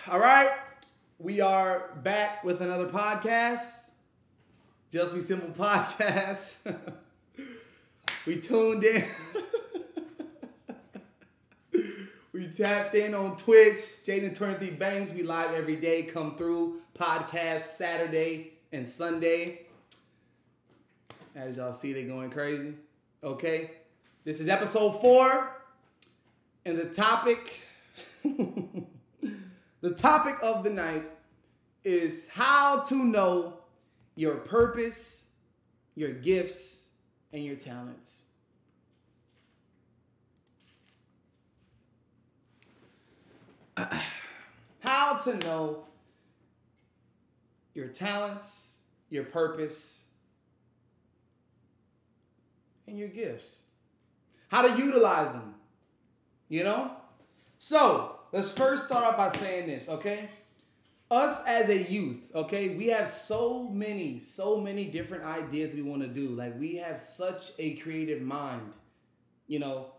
All right, we are back with another podcast. Just Be Simple podcast. We tuned in. We tapped in on Twitch. Jaden 23 Banks. We live every day. Come through. Podcast Saturday and Sunday. As y'all see, they going crazy. Okay. This is episode 4. And the topic... The topic of the night is how to know your purpose, your gifts, and your talents. How to know your talents, your purpose, and your gifts. How to utilize them, you know? So, let's first start off by saying this, okay? Us as a youth, okay, we have so many different ideas we want to do. Like, we have such a creative mind. You know,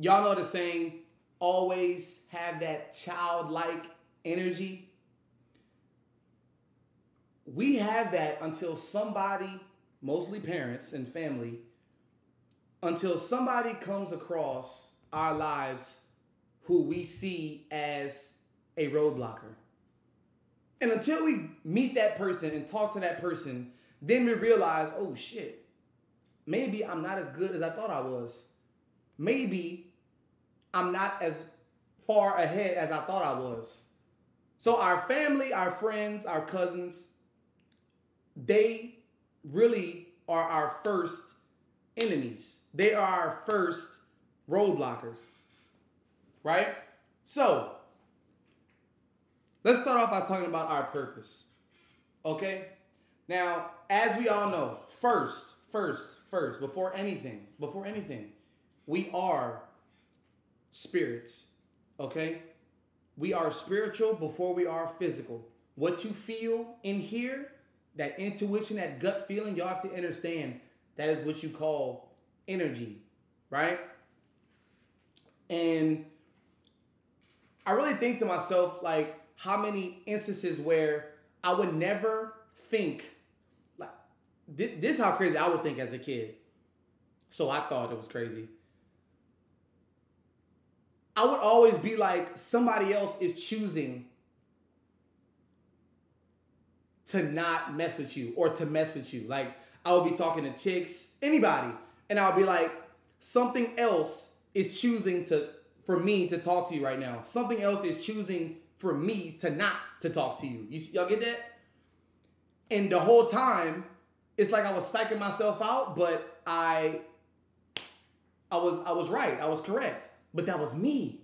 y'all know the saying, always have that childlike energy. We have that until somebody, mostly parents and family, until somebody comes across our lives who we see as a roadblocker. And until we meet that person and talk to that person, then we realize, oh shit, maybe I'm not as good as I thought I was. Maybe I'm not as far ahead as I thought I was. So our family, our friends, our cousins, they really are our first enemies. They are our first roadblockers. Right? So, let's start off by talking about our purpose. Okay? Now, as we all know, first, before anything, we are spirits. Okay? We are spiritual before we are physical. What you feel in here, that intuition, that gut feeling, y'all have to understand that is what you call energy. Right? And I really think to myself, like, how many instances where I would never think, like, this is how crazy I would think as a kid. So I thought it was crazy. I would always be like, somebody else is choosing to not mess with you or to mess with you. Like, I would be talking to chicks, anybody, and I'll be like, something else is choosing for me to talk to you right now. Something else is choosing for me to not to talk to you. Y'all get that? And the whole time, it's like I was psyching myself out, but I was right. I was correct. But that was me.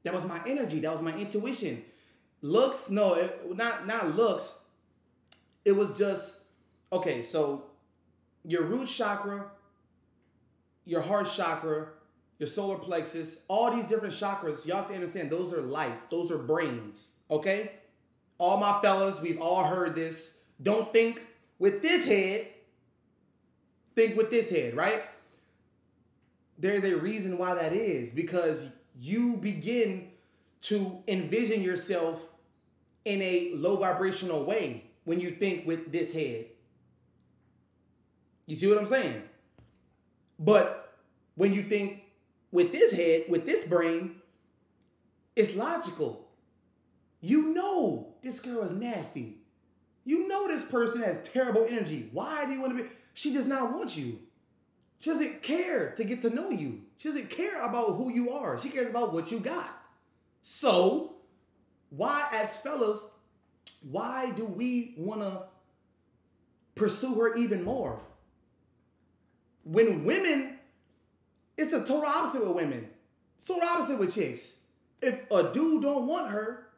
That was my energy. That was my intuition. Looks, no, not looks. It was just, okay, so your root chakra, your heart chakra, your solar plexus, all these different chakras, y'all have to understand, those are lights. Those are brains, okay? All my fellas, we've all heard this. Don't think with this head. Think with this head, right? There's a reason why that is. Because you begin to envision yourself in a low vibrational way when you think with this head. You see what I'm saying? But when you think with this head, with this brain, it's logical. You know this girl is nasty. You know this person has terrible energy. Why do you want to be? She does not want you. She doesn't care to get to know you. She doesn't care about who you are. She cares about what you got. So, why as fellas, why do we want to pursue her even more? When women... It's the total opposite with women. It's the total opposite with chicks. If a dude don't want her,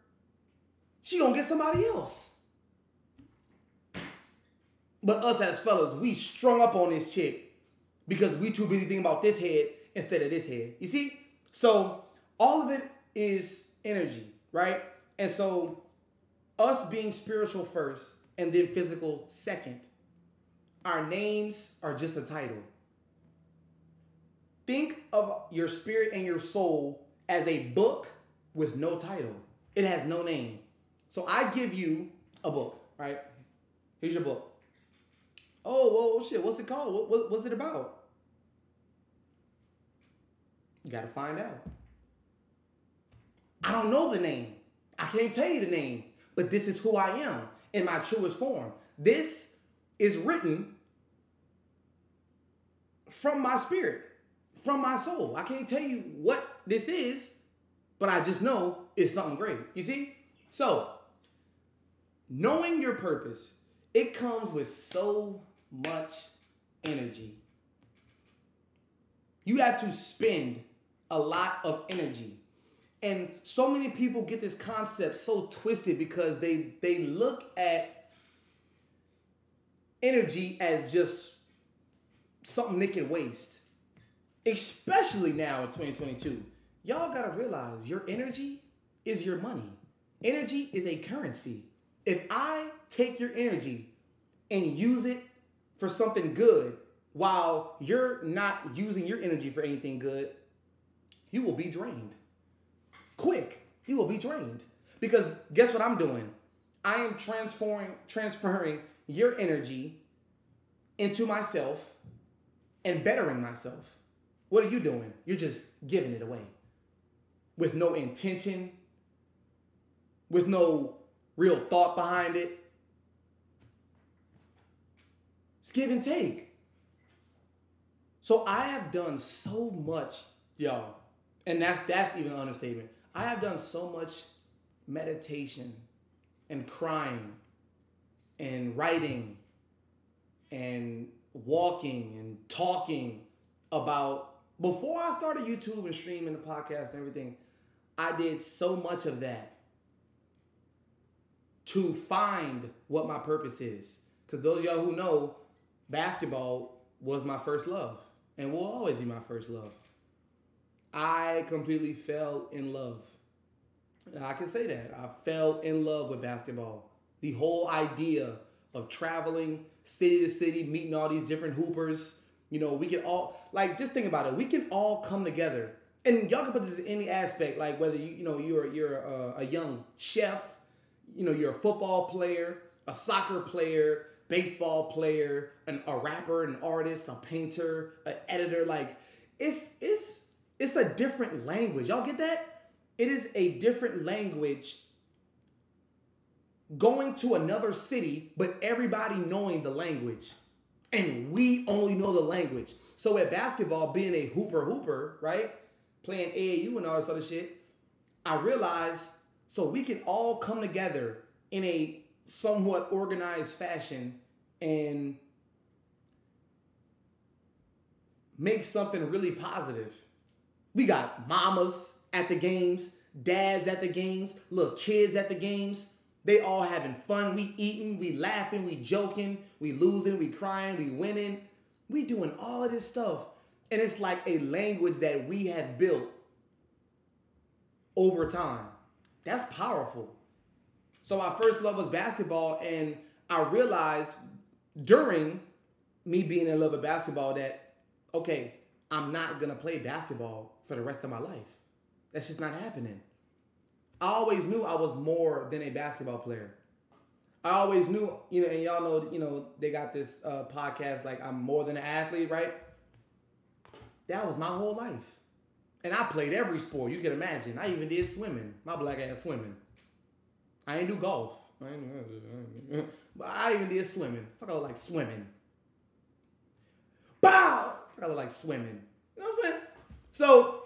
she gonna get somebody else. But us as fellas, we strung up on this chick because we too busy thinking about this head instead of this head. You see? So all of it is energy, right? And so us being spiritual first and then physical second, our names are just a title. Think of your spirit and your soul as a book with no title. It has no name. So I give you a book, right? Here's your book. Oh, well, shit, what's it called? What's it about? You got to find out. I don't know the name. I can't tell you the name, but this is who I am in my truest form. This is written from my spirit, from my soul. I can't tell you what this is, but I just know it's something great. You see? So, knowing your purpose, it comes with so much energy. You have to spend a lot of energy. And so many people get this concept so twisted because they look at energy as just something they can waste. Especially now in 2022. Y'all gotta realize your energy is your money. Energy is a currency. If I take your energy and use it for something good while you're not using your energy for anything good, you will be drained. Quick, you will be drained. Because guess what I'm doing? I am transferring your energy into myself and bettering myself. What are you doing? You're just giving it away with no intention, with no real thought behind it. It's give and take. So I have done so much, y'all, and that's even an understatement. I have done so much meditation and crying and writing and walking and talking about, before I started YouTube and streaming the podcast and everything, I did so much of that to find what my purpose is. Because those of y'all who know, basketball was my first love and will always be my first love. I completely fell in love. I can say that. I fell in love with basketball. The whole idea of traveling city to city, meeting all these different hoopers. You know, we can all, like, just think about it. We can all come together. And y'all can put this in any aspect, like whether you're a young chef, you're a football player, a soccer player, baseball player, a rapper, an artist, a painter, an editor. Like, it's a different language. Y'all get that? It is a different language going to another city, but everybody knowing the language. And we only know the language. So at basketball, being a hooper, right? Playing AAU and all this other shit, I realized, so we can all come together in a somewhat organized fashion and make something really positive. We got mamas at the games, dads at the games, little kids at the games. They all having fun. We eating, we laughing, we joking, we losing, we crying, we winning. We doing all of this stuff. And it's like a language that we have built over time. That's powerful. So my first love was basketball, and I realized during me being in love with basketball that, okay, I'm not going to play basketball for the rest of my life. That's just not happening. I always knew I was more than a basketball player. I always knew, and y'all know, they got this podcast, like, I'm more than an athlete, right? That was my whole life. And I played every sport you can imagine. I even did swimming. My black ass swimming. I ain't do golf. But I even did swimming. Fuck, I look like swimming. Bow! Fuck, I look like swimming. You know what I'm saying? So,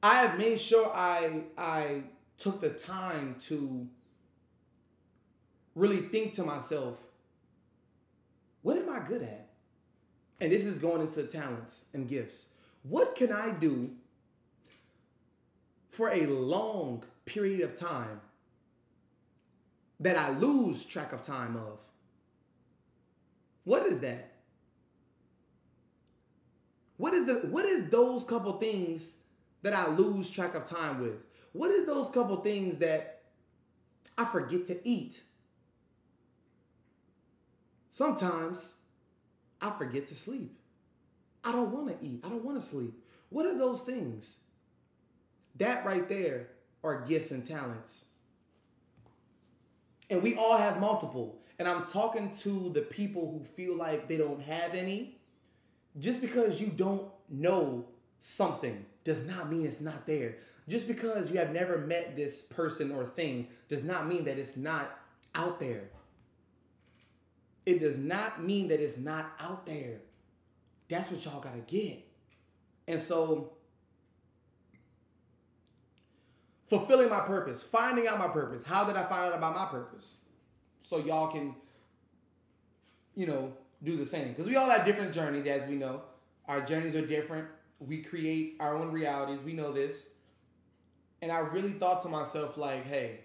I have made sure I took the time to really think to myself, what am I good at? And this is going into talents and gifts. What can I do for a long period of time that I lose track of time of? What is that? What is those couple things that I lose track of time with? What is those couple things that I forget to eat? Sometimes I forget to sleep. I don't want to eat. I don't want to sleep. What are those things? That right there are gifts and talents. And we all have multiple. And I'm talking to the people who feel like they don't have any. Just because you don't know something does not mean it's not there. Just because you have never met this person or thing does not mean that it's not out there. It does not mean that it's not out there. That's what y'all gotta get. And so, fulfilling my purpose, finding out my purpose. How did I find out about my purpose? So y'all can, do the same. Because we all have different journeys, as we know. Our journeys are different. We create our own realities. We know this. And I really thought to myself, like, hey,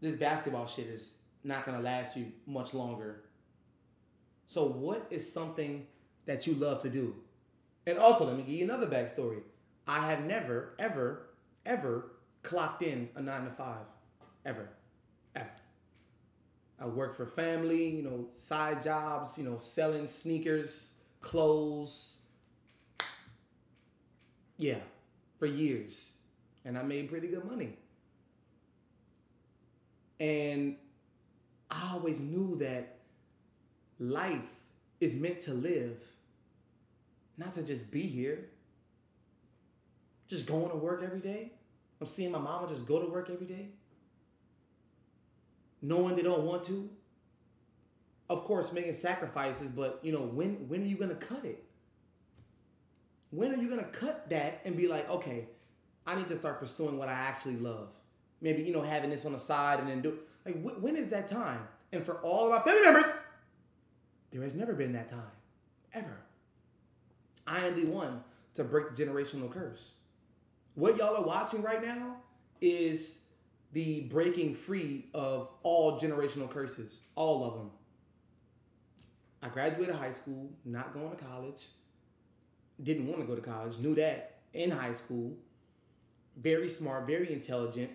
this basketball shit is not going to last you much longer. So what is something that you love to do? And also, let me give you another backstory. I have never, ever, ever clocked in a 9 to 5. Ever. Ever. I worked for family, side jobs, selling sneakers, clothes. Yeah, for years. And I made pretty good money. And I always knew that life is meant to live, not to just be here. Just going to work every day. I'm seeing my mama just go to work every day, knowing they don't want to. Of course, making sacrifices, but when are you gonna cut it? When are you gonna cut that and be like, okay, I need to start pursuing what I actually love? Maybe, having this on the side and then do, like, when is that time? And for all of my family members, there has never been that time, ever. I am the one to break the generational curse. What y'all are watching right now is the breaking free of all generational curses, all of them. I graduated high school, not going to college, didn't want to go to college, knew that in high school, very smart, very intelligent,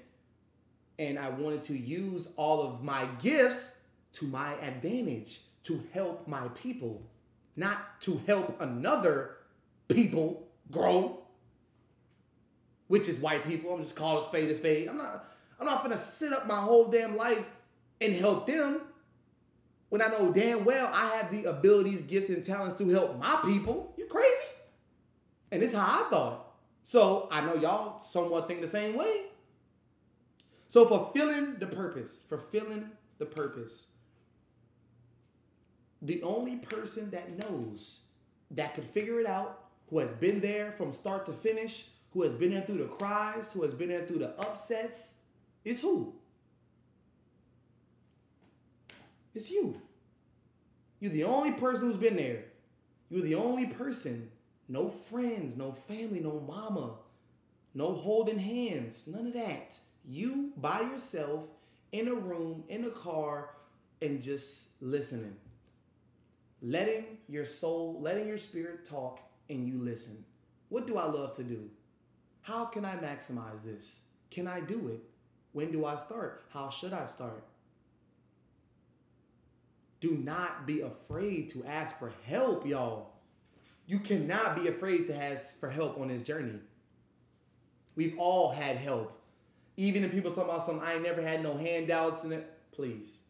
and I wanted to use all of my gifts to my advantage, to help my people, not to help another people grow, which is white people. I'm just calling a spade a spade. I'm not gonna sit up my whole damn life and help them when I know damn well I have the abilities, gifts, and talents to help my people. You crazy? And this is how I thought. So I know y'all somewhat think the same way. So fulfilling the purpose, the only person that knows, that could figure it out, who has been there from start to finish, who has been there through the cries, who has been there through the upsets, is who? It's you. You're the only person who's been there. You're the only person. No friends, no family, no mama, no holding hands, none of that. You by yourself in a room, in a car, and just listening. Letting your soul, letting your spirit talk, and you listen. What do I love to do? How can I maximize this? Can I do it? When do I start? How should I start? Do not be afraid to ask for help, y'all. You cannot be afraid to ask for help on this journey. We've all had help. Even if people talk about something, I ain't never had no handouts in it. Please.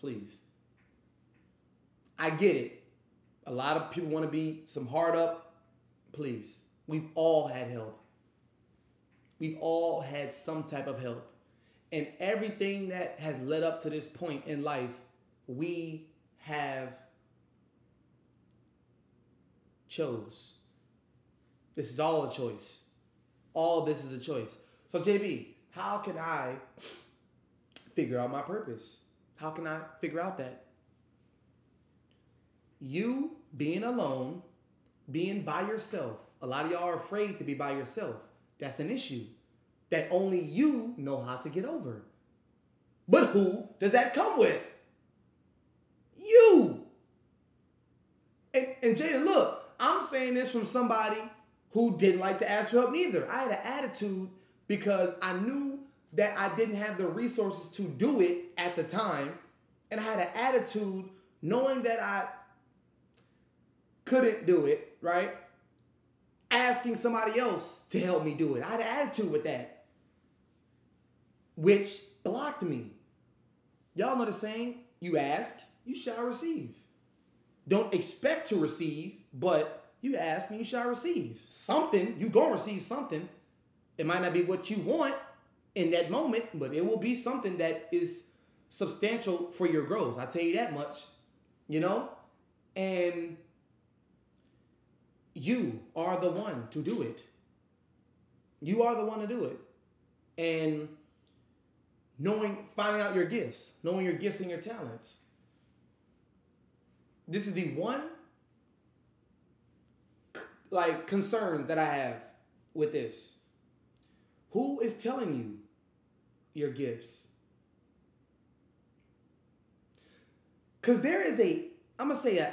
Please. I get it. A lot of people want to be some hard up. Please. We've all had help. We've all had some type of help. And everything that has led up to this point in life, we have chose. This is all a choice. All this is a choice. So JB, how can I figure out my purpose? How can I figure out that? You being alone, being by yourself. A lot of y'all are afraid to be by yourself. That's an issue that only you know how to get over. But who does that come with? You. And Jada, look, I'm saying this from somebody who didn't like to ask for help neither. I had an attitude because I knew that I didn't have the resources to do it at the time. And I had an attitude knowing that I couldn't do it, right? asking somebody else to help me do it. I had an attitude with that, which blocked me. Y'all know the saying, you ask, you shall receive. Don't expect to receive, but you ask and you shall receive. Something, you gonna receive something. It might not be what you want in that moment, but it will be something that is substantial for your growth. I tell you that much, you know? And you are the one to do it. You are the one to do it. And finding out your gifts, knowing your gifts and your talents. This is the one concerns that I have with this. Who is telling you your gifts? Because there is I'm going to say an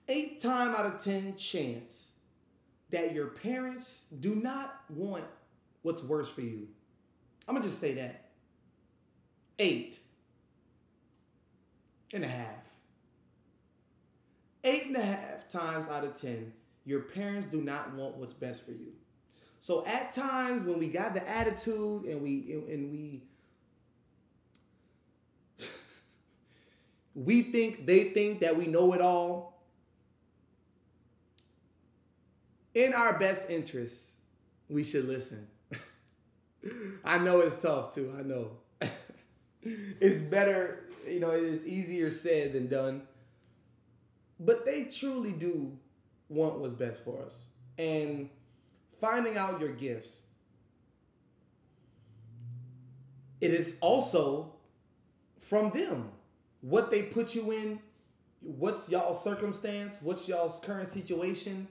8 time out of 10 chance that your parents do not want what's worse for you. I'm going to just say that. 8.5. 8.5 times out of 10, your parents do not want what's best for you. So at times when we got the attitude and we they think that we know it all, in our best interests, we should listen. I know it's tough too. I know. It's better, it's easier said than done. But they truly do want what's best for us. And finding out your gifts, it is also from them. What they put you in, what's y'all's circumstance, what's y'all's current situation.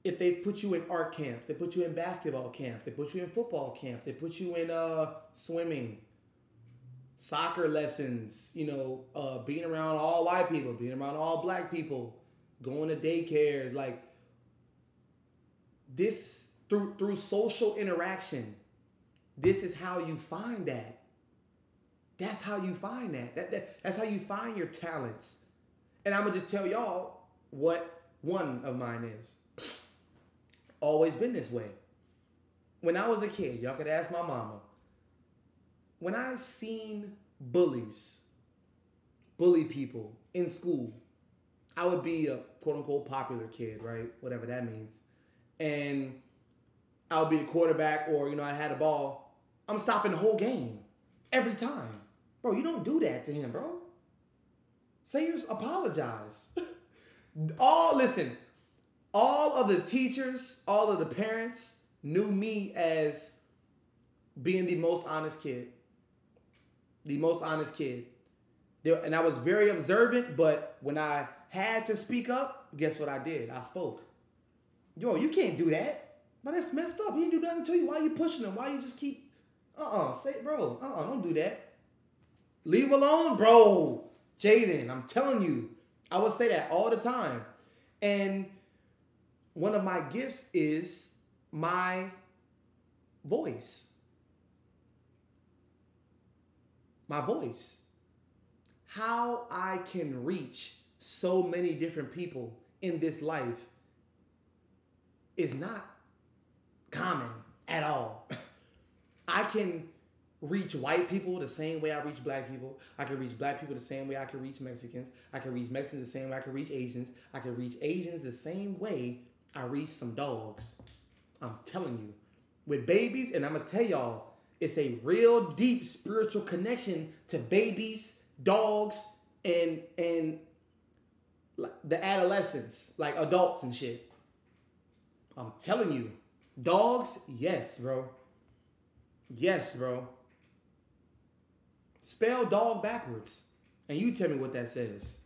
If they put you in art camps, they put you in basketball camps, they put you in football camps, they put you in swimming, soccer lessons, being around all white people, being around all black people, going to daycares, like this through social interaction. This is how you find that. That's how you find that. That's how you find your talents. And I'm gonna just tell y'all what one of mine is. Always been this way. When I was a kid, y'all could ask my mama. When I seen bully people in school, I would be a quote unquote popular kid, right? Whatever that means. And I would be the quarterback, or, I had a ball. I'm stopping the whole game every time. Bro, you don't do that to him, bro. Say you apologize. All of the teachers, all of the parents knew me as being the most honest kid. The most honest kid. And I was very observant, but when I had to speak up, guess what I did? I spoke. Yo, you can't do that. But that's messed up. He didn't do nothing to you. Why are you pushing him? Why you just keep... Say, bro. Don't do that. Leave him alone, bro. Jaden, I'm telling you. I would say that all the time. And one of my gifts is my voice. My voice. How I can reach so many different people in this life is not common at all. I can reach white people the same way I reach black people. I can reach black people the same way I can reach Mexicans. I can reach Mexicans the same way I can reach Asians. I can reach Asians the same way I reach some dogs. I'm telling you. With babies, and I'm going to tell y'all, it's a real deep spiritual connection to babies, dogs, and the adolescents, like adults and shit. I'm telling you. Dogs, yes, bro. Yes, bro. Spell dog backwards. And you tell me what that says.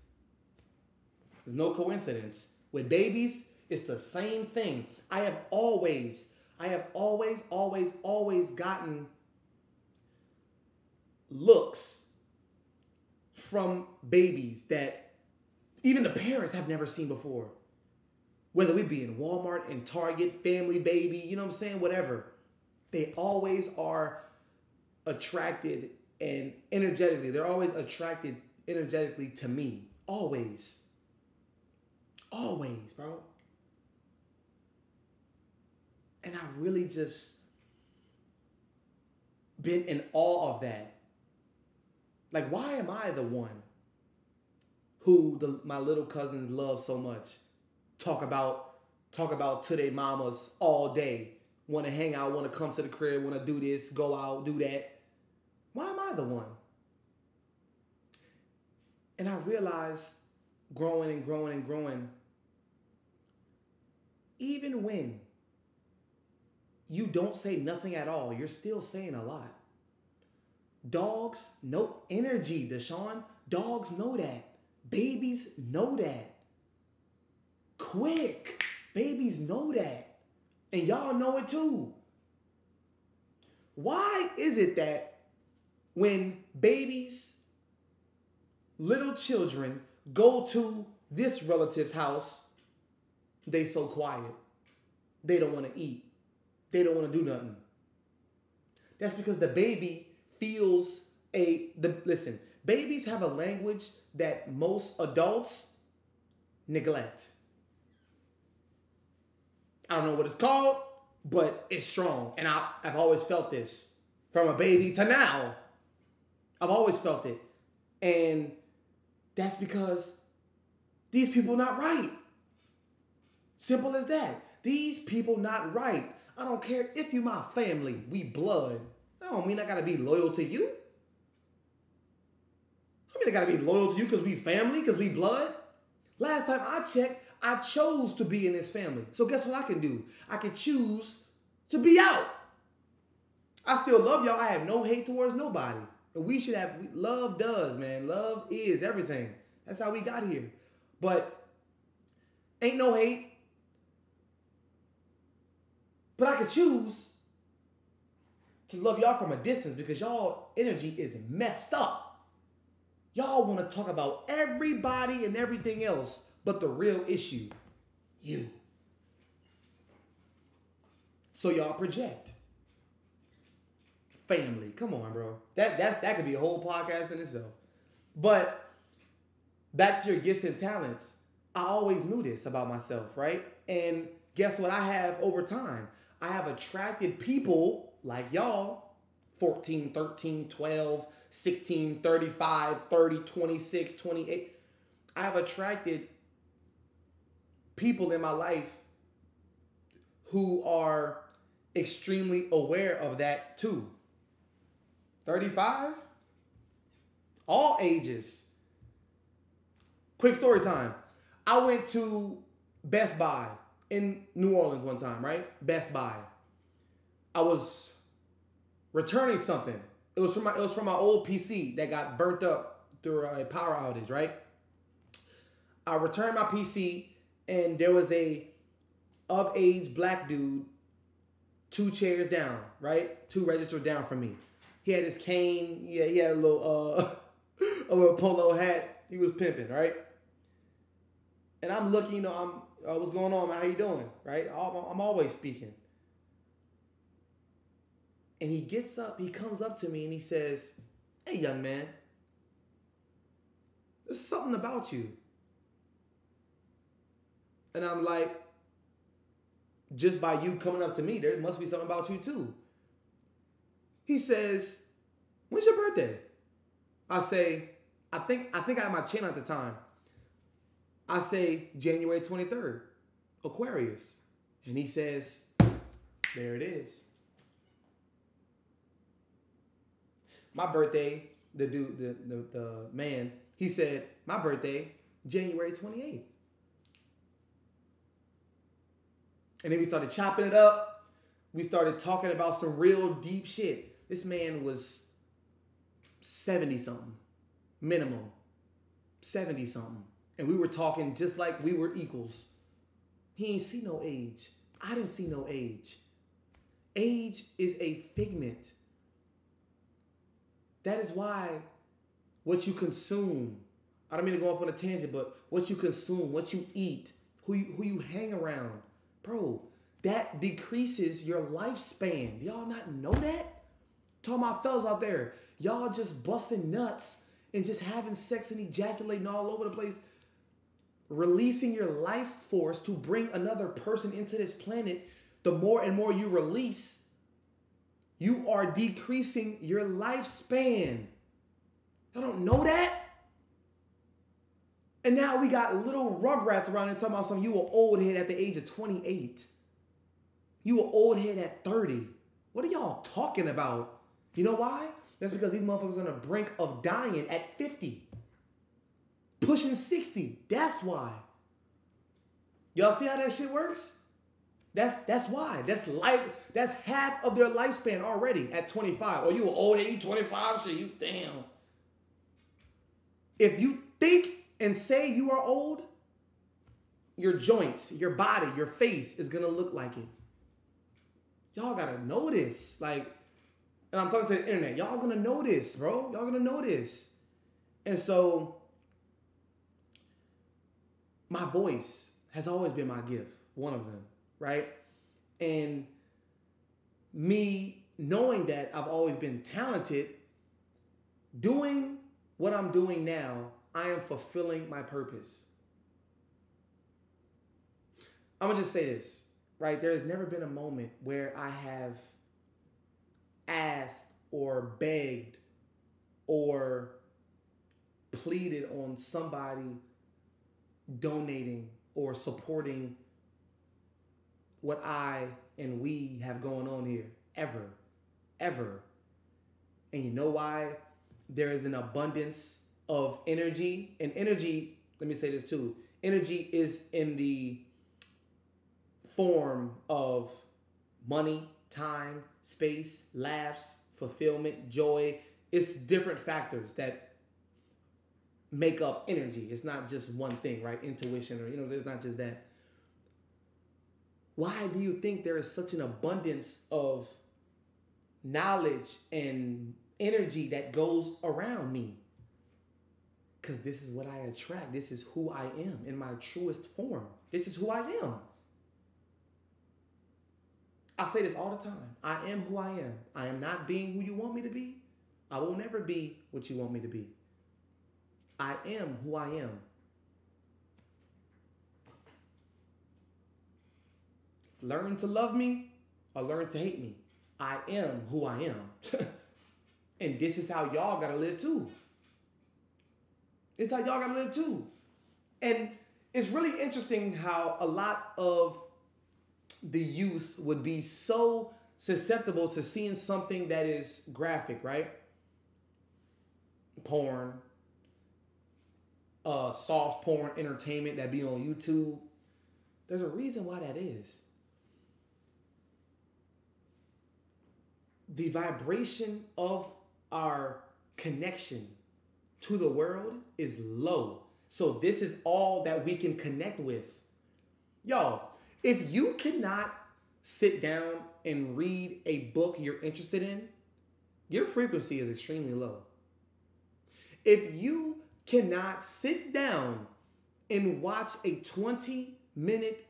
There's no coincidence. With babies, it's the same thing. I have always gotten looks from babies that even the parents have never seen before. Whether we be in Walmart, in Target, Family Baby, you know what I'm saying? Whatever. They always are attracted and energetically. They're always attracted energetically to me. Always. Always, bro. And I really just been in awe of that. Like, why am I the one who my little cousins love so much? Talk about to their mamas all day. Want to hang out, want to come to the crib, want to do this, go out, do that. Why am I the one? And I realized growing and growing and growing, even when you don't say nothing at all, you're still saying a lot. Dogs know energy, Deshaun. Dogs know that. Babies know that. Quick. Babies know that. And y'all know it too. Why is it that when babies, little children, go to this relative's house, they so quiet? They don't want to eat. They don't want to do nothing. That's because the baby feels listen, babies have a language that most adults neglect. I don't know what it's called, but it's strong. And I've always felt this. From a baby to now, I've always felt it. And that's because these people not right. Simple as that. These people not right. I don't care if you my family, we blood. That don't mean I gotta be loyal to you. I mean I gotta be loyal to you because we family, because we blood. Last time I checked, I chose to be in this family. So guess what I can do? I can choose to be out. I still love y'all. I have no hate towards nobody. And we should have, love does, man. Love is everything. That's how we got here. But ain't no hate. But I could choose to love y'all from a distance because y'all energy is messed up. Y'all want to talk about everybody and everything else but the real issue, you. So y'all project. Family. Come on, bro. That could be a whole podcast in itself. But back to your gifts and talents. I always knew this about myself, right? And guess what I have over time? I have attracted people like y'all, 14, 13, 12, 16, 35, 30, 26, 28. I have attracted people in my life who are extremely aware of that too. 35? All ages. Quick story time. I went to Best Buy in New Orleans one time, right? Best Buy. I was returning something. It was from my old PC that got burnt up through a power outage, right? I returned my PC and there was a of age black dude 2 chairs down, right? 2 registers down from me. He had his cane. Yeah, he had a little a little polo hat. He was pimping, right? And I'm looking, what's going on, man? How you doing? Right? I'm always speaking. And he comes up to me and he says, "Hey, young man, there's something about you." And I'm like, just by you coming up to me, there must be something about you too. He says, "When's your birthday?" I say, I think I had my chin at the time. I say, January 23rd, Aquarius. And he says, there it is. My birthday, the dude, the man, he said, my birthday, January 28th. And then we started chopping it up. We started talking about some real deep shit. This man was 70-something, minimum, 70-something. And we were talking just like we were equals. He ain't see no age. I didn't see no age. Age is a figment. That is why what you consume, I don't mean to go off on a tangent, but what you consume, what you eat, who you hang around, bro, that decreases your lifespan. Do y'all not know that? Talking about fellas out there, y'all just busting nuts and just having sex and ejaculating all over the place. releasing your life force to bring another person into this planet, the more and more you release, you are decreasing your lifespan. I don't know that. And now we got little rugrats around here talking about something. You were old head at the age of 28. You were old head at 30. What are y'all talking about? You know why? That's because these motherfuckers are on the brink of dying at 50. Pushing 60. That's why. Y'all see how that shit works? That's why. That's life. That's half of their lifespan already at 25. Oh, you were old age, 25? Shit, you damn. If you think and say you are old, your joints, your body, your face is gonna look like it. Y'all gotta know this. Like, and I'm talking to the internet. Y'all gonna know this, bro. Y'all gonna know this. And so, my voice has always been my gift. One of them, right? And me knowing that I've always been talented, doing what I'm doing now, I am fulfilling my purpose. I'm gonna just say this, right? There has never been a moment where I have asked or begged or pleaded on somebody donating or supporting what I and we have going on here. Ever. Ever. And you know why? There is an abundance of energy. And energy, let me say this too. Energy is in the form of money, time, space, laughs, fulfillment, joy. It's different factors that make up energy. It's not just one thing, right? Intuition, or, it's not just that. Why do you think there is such an abundance of knowledge and energy that goes around me? Because this is what I attract. This is who I am in my truest form. This is who I am. I say this all the time. I am who I am. I am not being who you want me to be. I will never be what you want me to be. I am who I am. Learn to love me or learn to hate me. I am who I am. And this is how y'all gotta live too. It's how y'all gotta live too. And it's really interesting how a lot of the youth would be so susceptible to seeing something that is graphic, right? Porn, soft porn entertainment that be on YouTube. There's a reason why that is. The vibration of our connection to the world is low. So this is all that we can connect with. Yo, if you cannot sit down and read a book you're interested in, your frequency is extremely low. If you cannot sit down and watch a 20-minute,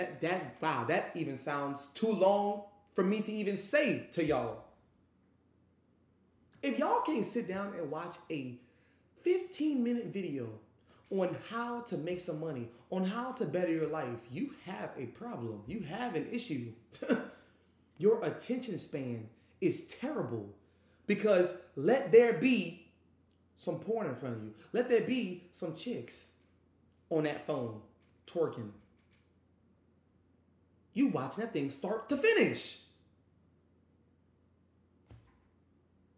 that even sounds too long for me to even say to y'all. If y'all can't sit down and watch a 15-minute video on how to make some money, on how to better your life, you have a problem. You have an issue. Your attention span is terrible, because let there be some porn in front of you. Let there be some chicks on that phone twerking. You watching that thing start to finish.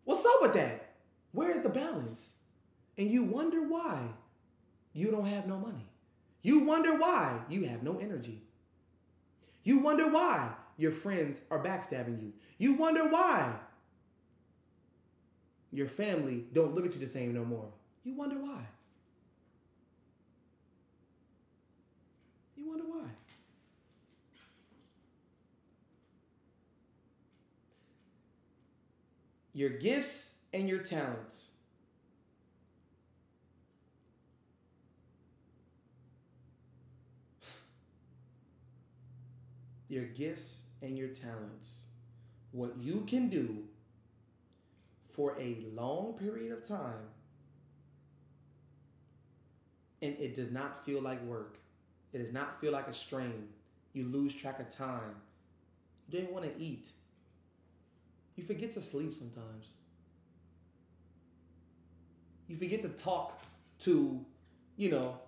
What's up with that? Where's the balance? And you wonder why you don't have no money. You wonder why you have no energy. You wonder why your friends are backstabbing you. You wonder why your family don't look at you the same no more. You wonder why. You wonder why. Your gifts and your talents. Your gifts and your talents. What you can do for a long period of time and it does not feel like work. It does not feel like a strain. You lose track of time. You don't want to eat. You forget to sleep sometimes. You forget to talk to, your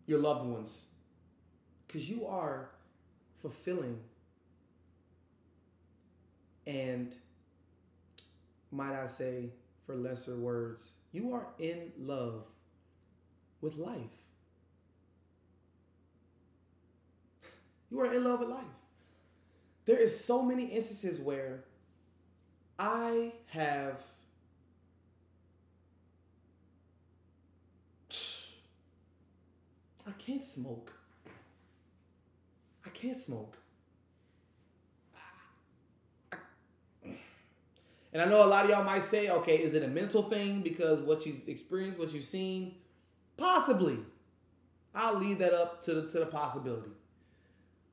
loved ones. Because you are fulfilling and, might I say, for lesser words, you are in love with life. You are in love with life. There is so many instances where I can't smoke. I can't smoke. And I know a lot of y'all might say, okay, is it a mental thing because what you've experienced, what you've seen? Possibly. I'll leave that up to the possibility.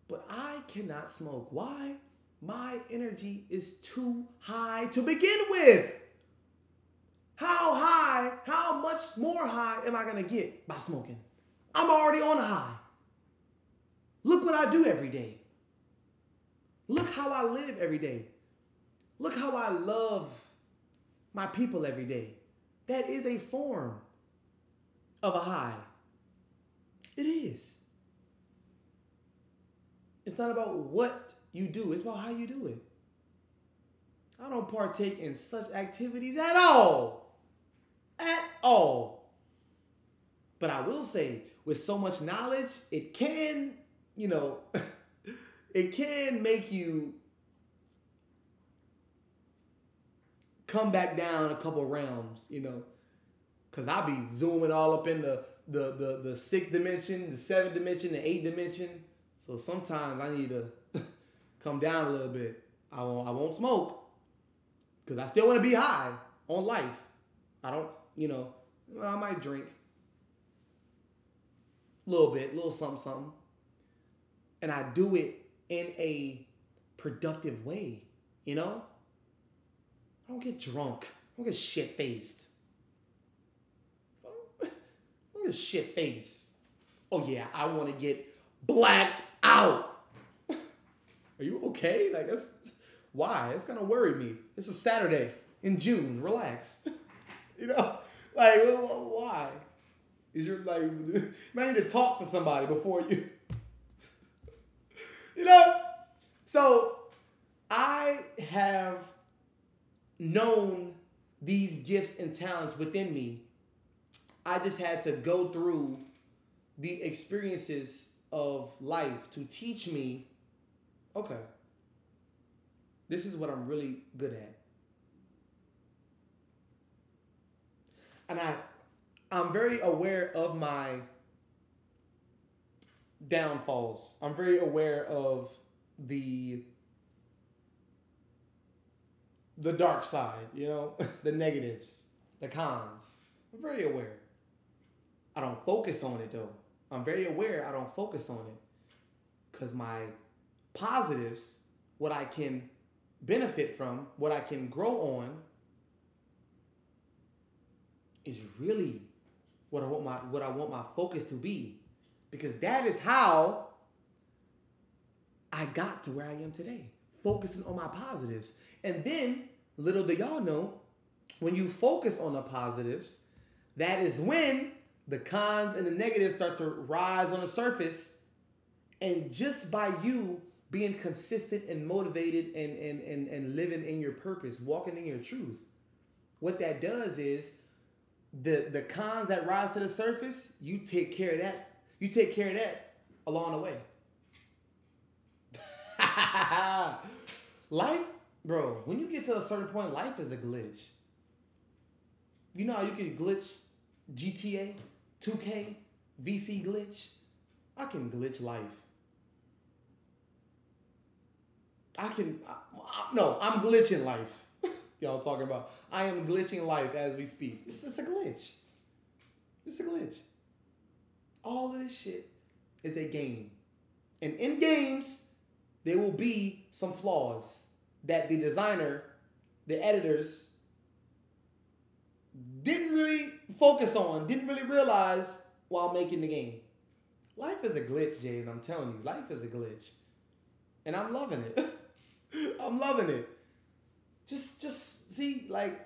But I cannot smoke. Why? My energy is too high to begin with. How much more high am I going to get by smoking? I'm already on a high. Look what I do every day. Look how I live every day. Look how I love my people every day. That is a form of a high. It is. It's not about what you do. It's about how you do it. I don't partake in such activities at all. At all. But I will say, with so much knowledge, it can, it can make you come back down a couple realms, because I be zooming all up in the sixth dimension, the seventh dimension, the eighth dimension. So sometimes I need to come down a little bit. I won't smoke because I still want to be high on life. I don't, I might drink a little bit, a little something. And I do it in a productive way, I don't get drunk. I don't get shit-faced. I don't get shit-faced. Oh, yeah, I want to get blacked out. Are you okay? Why? It's going to worry me. It's a Saturday in June. Relax. Why? You might need to talk to somebody before you. So I have known these gifts and talents within me. I just had to go through the experiences of life to teach me, okay, this is what I'm really good at. And I'm very aware of my downfalls. I'm very aware of the dark side, the negatives, the cons. I'm very aware. I don't focus on it though. I'm very aware I don't focus on it because my positives, what I can benefit from, what I can grow on, is really what I want my focus to be, because that is how I got to where I am today, focusing on my positives. And then, little do y'all know, when you focus on the positives, that is when the cons and the negatives start to rise on the surface. And just by you being consistent and motivated and living in your purpose, walking in your truth, what that does is the cons that rise to the surface, you take care of that. You take care of that along the way. Life, bro, when you get to a certain point, life is a glitch. You know how you can glitch GTA, 2K, VC glitch? I can glitch life. I'm glitching life. Y'all talking about, I am glitching life as we speak. It's just a glitch. It's a glitch. All of this shit is a game. And in games, there will be some flaws that the designer, the editors, didn't really focus on, didn't really realize while making the game. Life is a glitch, Jaden. I'm telling you, life is a glitch. And I'm loving it. I'm loving it. Just see, like,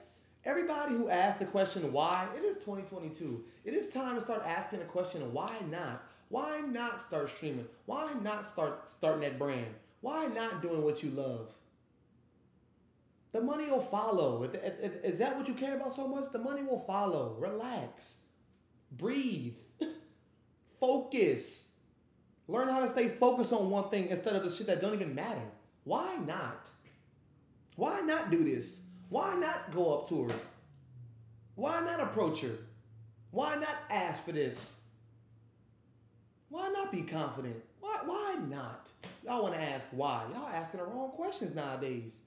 everybody who asked the question why, it is 2022. It is time to start asking the question, why not? Why not start streaming? Why not starting that brand? Why not doing what you love? The money will follow. Is that what you care about so much? The money will follow. Relax. Breathe. Focus. Learn how to stay focused on one thing instead of the shit that don't even matter. Why not? Why not do this? Why not go up to her? Why not approach her? Why not ask for this? Why not be confident? Why not? Y'all want to ask why. Y'all asking the wrong questions nowadays.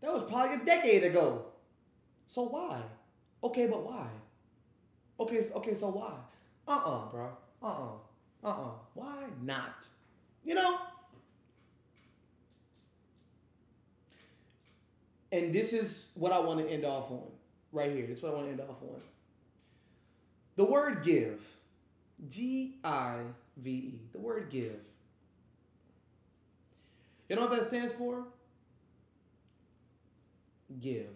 That was probably a decade ago. So why? Okay, but why? Okay, so why? Bro. Why not? You know? And this is what I want to end off on. Right here. This is what I want to end off on. The word give. Give. The word give. You know what that stands for? Give.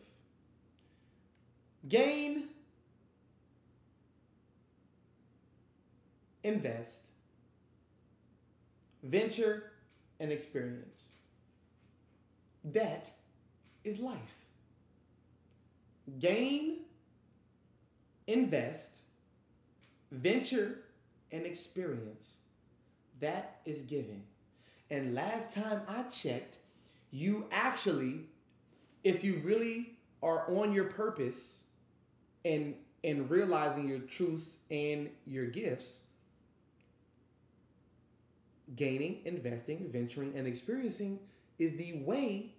Gain. Invest. Venture and experience. That is life. Gain, invest, venture, and experience. That is giving. And last time I checked, you actually, if you really are on your purpose and realizing your truths and your gifts, gaining, investing, venturing, and experiencing is the way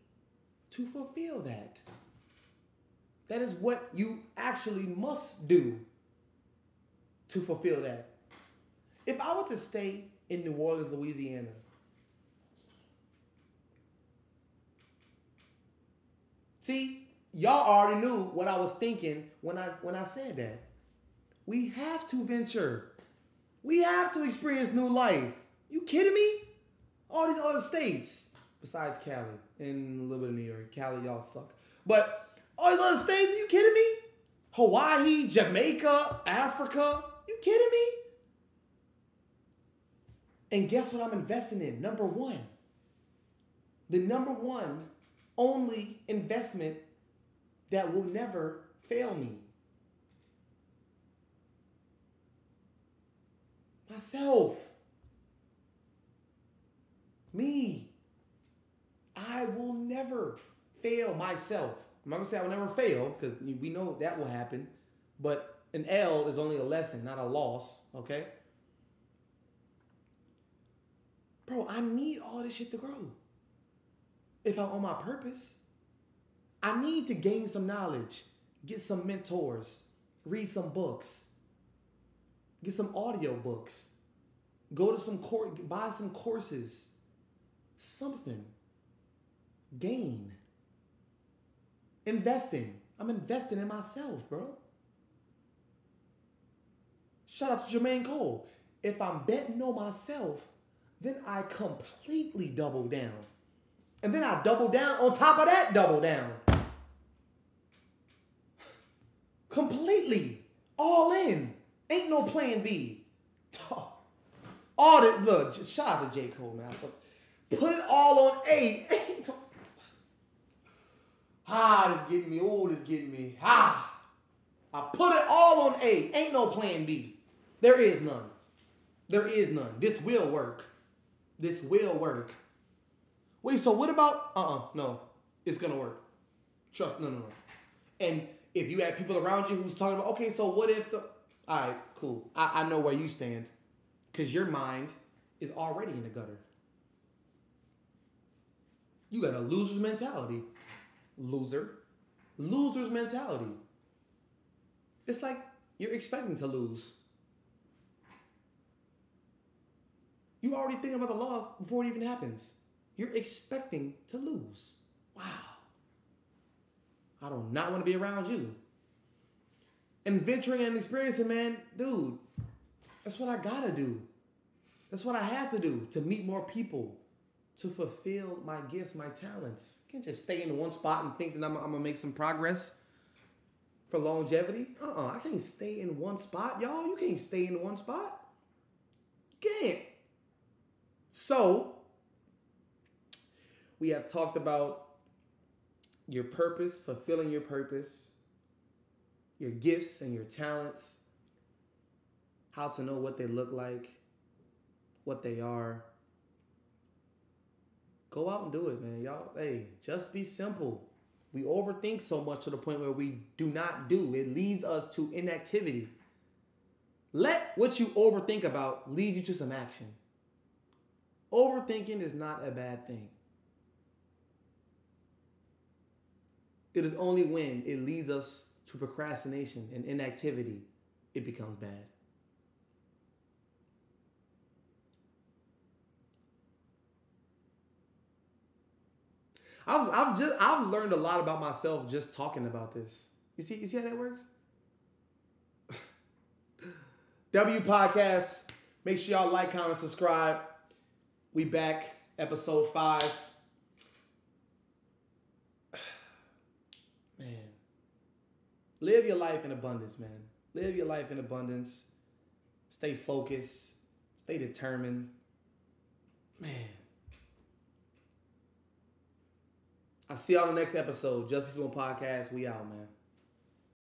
to fulfill that. That is what you actually must do to fulfill that. If I were to stay in New Orleans, Louisiana, see, y'all already knew what I was thinking when I said that. We have to venture. We have to experience new life. You kidding me? All these other states, besides Cali and a little bit of New York. Cali, y'all suck. But all these other states, are you kidding me? Hawaii, Jamaica, Africa, you kidding me? And guess what I'm investing in? Number one. The number one only investment that will never fail me. Myself. Me. I will never fail myself. I'm not going to say I will never fail because we know that will happen. But an L is only a lesson, not a loss. Okay? Bro, I need all this shit to grow. If I'm on my purpose, I need to gain some knowledge, get some mentors, read some books, get some audio books, go to some buy some courses, something, gain, investing. I'm investing in myself, bro. Shout out to Jermaine Cole. If I'm betting on myself, then I completely double down. And then I double down on top of that double down. Completely. All in. Ain't no plan B. All that, look, just shout out to J. Cole, man. Put it all on A. This getting me. Oh, this getting me. I put it all on A. Ain't no plan B. There is none. There is none. This will work. This will work. Wait, so what about, no, it's going to work. Trust, no. And if you have people around you who's talking about, okay, so what if all right, cool. I know where you stand because your mind is already in the gutter. You got a loser's mentality. Loser's mentality. It's like you're expecting to lose. You already thinking about the loss before it even happens. You're expecting to lose. Wow. I do not want to be around you. And venturing and experiencing, man, dude, That's what I gotta do. That's what I have to do to meet more people, to fulfill my gifts, my talents. I can't just stay in one spot and think that I'm gonna make some progress for longevity. I can't stay in one spot, y'all. You can't stay in one spot. You can't. So, we have talked about your purpose, fulfilling your purpose, your gifts and your talents, how to know what they look like, what they are. Go out and do it, man. Y'all, hey, just be simple. We overthink so much to the point where we do not do. It leads us to inactivity. Let what you overthink about lead you to some action. Overthinking is not a bad thing. It is only when it leads us to procrastination and inactivity, it becomes bad. I've learned a lot about myself just talking about this. You see how that works? W Podcast. Make sure y'all like, comment, subscribe. We back, episode 5. Man. Live your life in abundance, man. Live your life in abundance. Stay focused. Stay determined. Man. I'll see y'all on the next episode. Just Be Simple Podcast. We out, man.